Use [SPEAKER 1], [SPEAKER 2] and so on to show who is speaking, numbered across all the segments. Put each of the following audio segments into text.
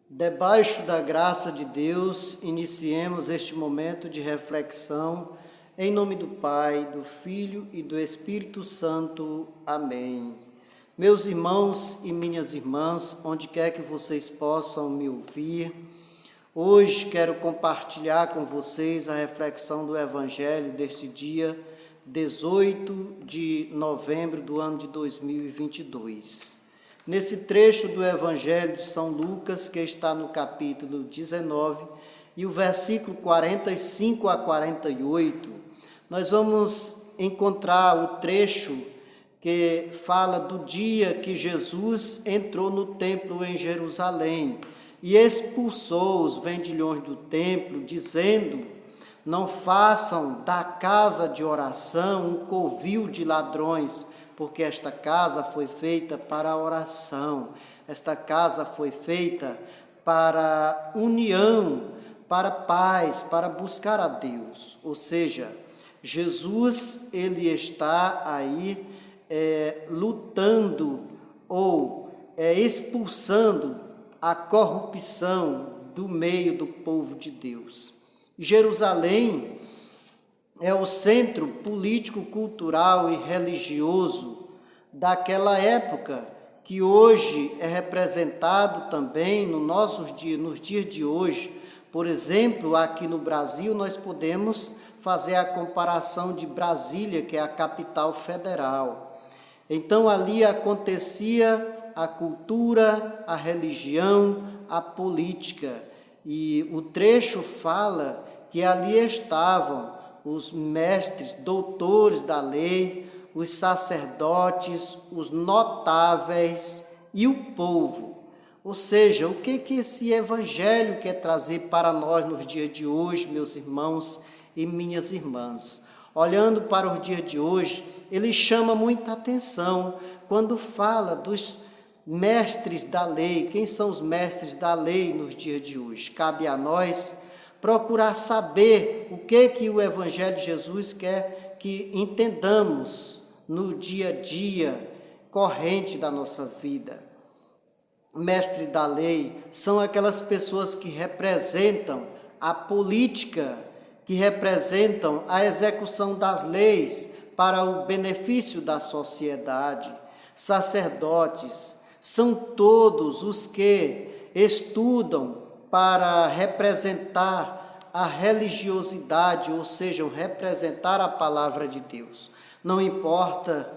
[SPEAKER 1] Debaixo da graça de Deus, iniciemos este momento de reflexão, em nome do Pai, do Filho e do Espírito Santo. Amém. Meus irmãos e minhas irmãs, onde quer que vocês possam me ouvir, hoje quero compartilhar com vocês a reflexão do Evangelho deste dia 18 de novembro do ano de 2022. Nesse trecho do Evangelho de São Lucas, que está no capítulo 19, e o versículo 45 a 48, nós vamos encontrar o trecho que fala do dia que Jesus entrou no templo em Jerusalém e expulsou os vendilhões do templo, dizendo: não façam da casa de oração um covil de ladrões, porque esta casa foi feita para a oração, esta casa foi feita para união, para paz, para buscar a Deus. Ou seja, Jesus, ele está aí lutando ou expulsando a corrupção do meio do povo de Deus. Jerusalém é o centro político, cultural e religioso daquela época, que hoje é representado também nos dias de hoje. Por exemplo, aqui no Brasil, nós podemos fazer a comparação de Brasília, que é a capital federal. Então, ali acontecia a cultura, a religião, a política. E o trecho fala que ali estavam os mestres, doutores da lei, os sacerdotes, os notáveis e o povo. Ou seja, o que esse evangelho quer trazer para nós nos dias de hoje, meus irmãos e minhas irmãs? Olhando para os dias de hoje, ele chama muita atenção quando fala dos mestres da lei. Quem são os mestres da lei nos dias de hoje? Cabe a nós procurar saber o que o Evangelho de Jesus quer que entendamos no dia a dia corrente da nossa vida. Mestres da lei são aquelas pessoas que representam a política, que representam a execução das leis para o benefício da sociedade. Sacerdotes são todos os que estudam para representar a religiosidade, ou seja, representar a palavra de Deus. Não importa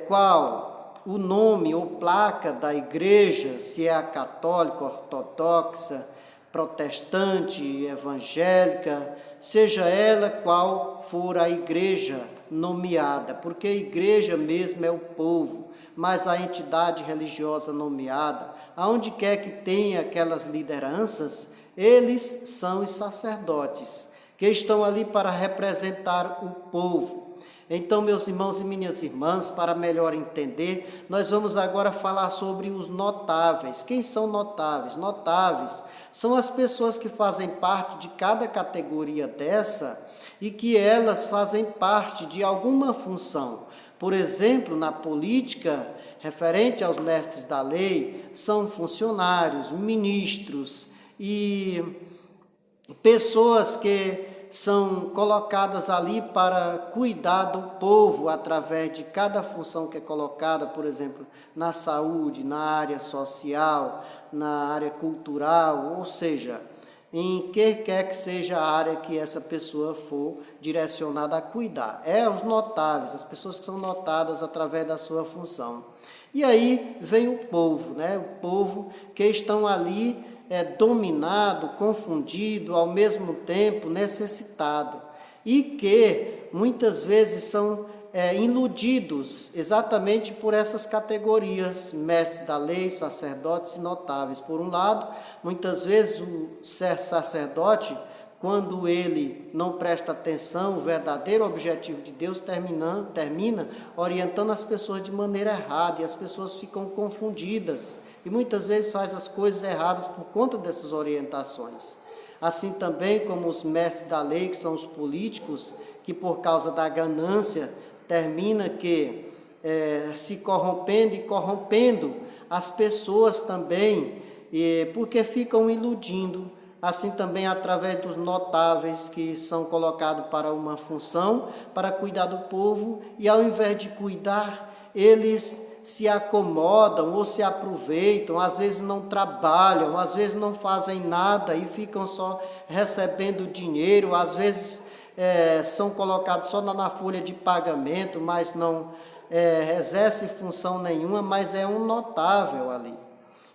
[SPEAKER 1] qual o nome ou placa da igreja, se é a católica, ortodoxa, protestante, evangélica, seja ela qual for a igreja nomeada, porque a igreja mesmo é o povo, mas a entidade religiosa nomeada, aonde quer que tenha aquelas lideranças, eles são os sacerdotes, que estão ali para representar o povo. Então, meus irmãos e minhas irmãs, para melhor entender, nós vamos agora falar sobre os notáveis. Quem são notáveis? Notáveis são as pessoas que fazem parte de cada categoria dessa e que elas fazem parte de alguma função. Por exemplo, na política, referente aos mestres da lei, são funcionários, ministros e pessoas que são colocadas ali para cuidar do povo através de cada função que é colocada, por exemplo, na saúde, na área social, na área cultural, ou seja, em que quer que seja a área que essa pessoa for direcionada a cuidar. Os notáveis, as pessoas que são notadas através da sua função. E aí vem o povo, o povo que estão ali dominado, confundido, ao mesmo tempo necessitado, e que muitas vezes são iludidos exatamente por essas categorias, mestres da lei, sacerdotes e notáveis. Por um lado, muitas vezes o sacerdote, quando ele não presta atenção, o verdadeiro objetivo de Deus termina orientando as pessoas de maneira errada, e as pessoas ficam confundidas, e muitas vezes faz as coisas erradas por conta dessas orientações. Assim também como os mestres da lei, que são os políticos, que por causa da ganância termina se corrompendo e corrompendo as pessoas também porque ficam iludindo, assim também através dos notáveis que são colocados para uma função, para cuidar do povo, e ao invés de cuidar, eles se acomodam ou se aproveitam, às vezes não trabalham, às vezes não fazem nada e ficam só recebendo dinheiro, às vezes são colocados só na folha de pagamento, mas não exerce função nenhuma, mas é um notável ali.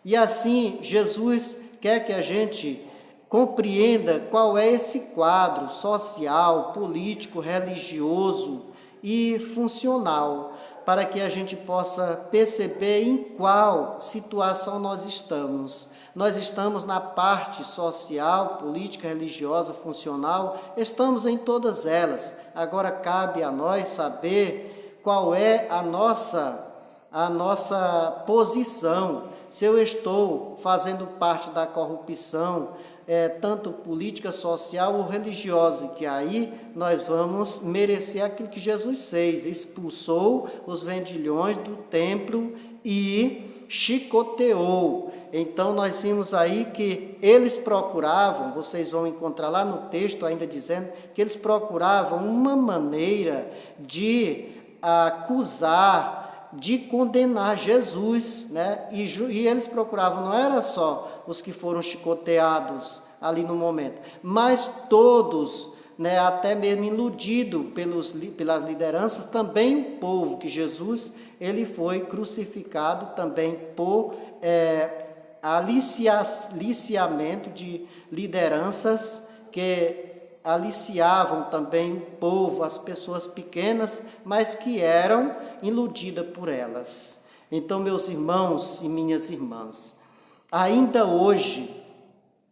[SPEAKER 1] E assim, Jesus quer que a gente compreenda qual é esse quadro social, político, religioso e funcional, para que a gente possa perceber em qual situação nós estamos. Nós estamos na parte social, política, religiosa, funcional, estamos em todas elas. Agora cabe a nós saber qual é a nossa posição. Se eu estou fazendo parte da corrupção, tanto política, social ou religiosa, que aí nós vamos merecer aquilo que Jesus fez, expulsou os vendilhões do templo e chicoteou. Então nós vimos aí que eles procuravam, vocês vão encontrar lá no texto ainda dizendo, que eles procuravam uma maneira de acusar, de condenar Jesus, né? E eles procuravam, não era só os que foram chicoteados ali no momento, mas todos, né, até mesmo iludido pelas lideranças, também o povo, que Jesus ele foi crucificado também por aliciamento de lideranças que aliciavam também o povo, as pessoas pequenas, mas que eram iludidas por elas. Então, meus irmãos e minhas irmãs, ainda hoje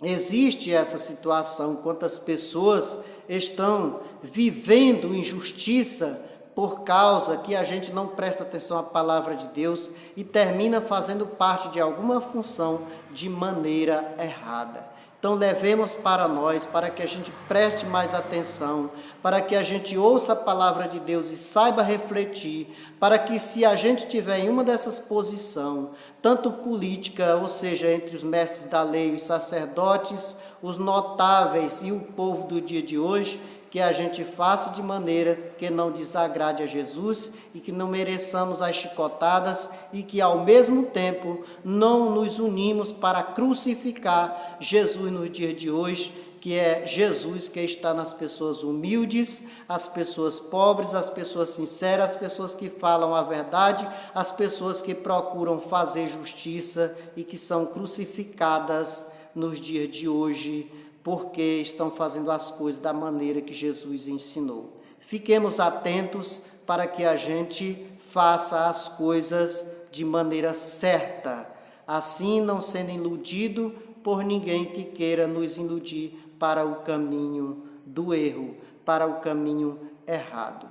[SPEAKER 1] existe essa situação, quantas pessoas estão vivendo injustiça por causa que a gente não presta atenção à palavra de Deus e termina fazendo parte de alguma função de maneira errada. Então levemos para nós, para que a gente preste mais atenção, para que a gente ouça a palavra de Deus e saiba refletir, para que se a gente tiver em uma dessas posições, tanto política, ou seja, entre os mestres da lei, os sacerdotes, os notáveis e o povo do dia de hoje, que a gente faça de maneira que não desagrade a Jesus e que não mereçamos as chicotadas e que ao mesmo tempo não nos unimos para crucificar Jesus nos dias de hoje, que é Jesus que está nas pessoas humildes, as pessoas pobres, as pessoas sinceras, as pessoas que falam a verdade, as pessoas que procuram fazer justiça e que são crucificadas nos dias de hoje, porque estão fazendo as coisas da maneira que Jesus ensinou. Fiquemos atentos para que a gente faça as coisas de maneira certa, assim não sendo iludido por ninguém que queira nos iludir para o caminho do erro, para o caminho errado.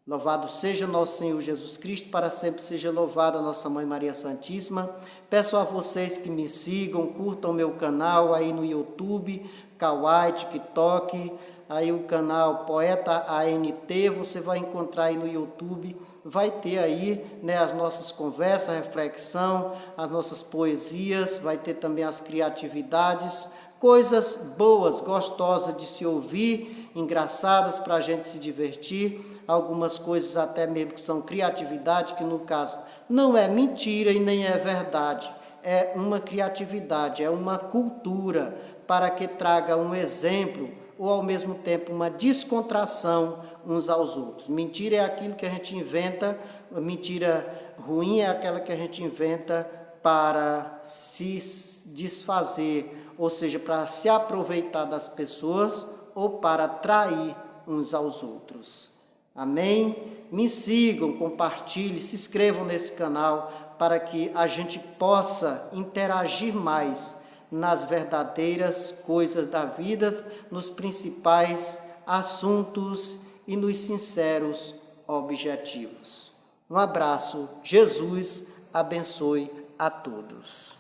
[SPEAKER 1] Louvado seja nosso Senhor Jesus Cristo, para sempre seja louvada nossa Mãe Maria Santíssima. Peço a vocês que me sigam, curtam meu canal aí no YouTube, Kawaii, TikTok, aí o canal Poeta ANT, você vai encontrar aí no YouTube, vai ter aí, né, as nossas conversas, reflexão, as nossas poesias, vai ter também as criatividades, coisas boas, gostosas de se ouvir, engraçadas para a gente se divertir, algumas coisas até mesmo que são criatividade, que no caso não é mentira e nem é verdade, é uma criatividade, é uma cultura, para que traga um exemplo ou ao mesmo tempo uma descontração uns aos outros. Mentira é aquilo que a gente inventa, mentira ruim é aquela que a gente inventa para se desfazer, ou seja, para se aproveitar das pessoas ou para trair uns aos outros. Amém? Me sigam, compartilhem, se inscrevam nesse canal para que a gente possa interagir mais nas verdadeiras coisas da vida, nos principais assuntos e nos sinceros objetivos. Um abraço, Jesus abençoe a todos.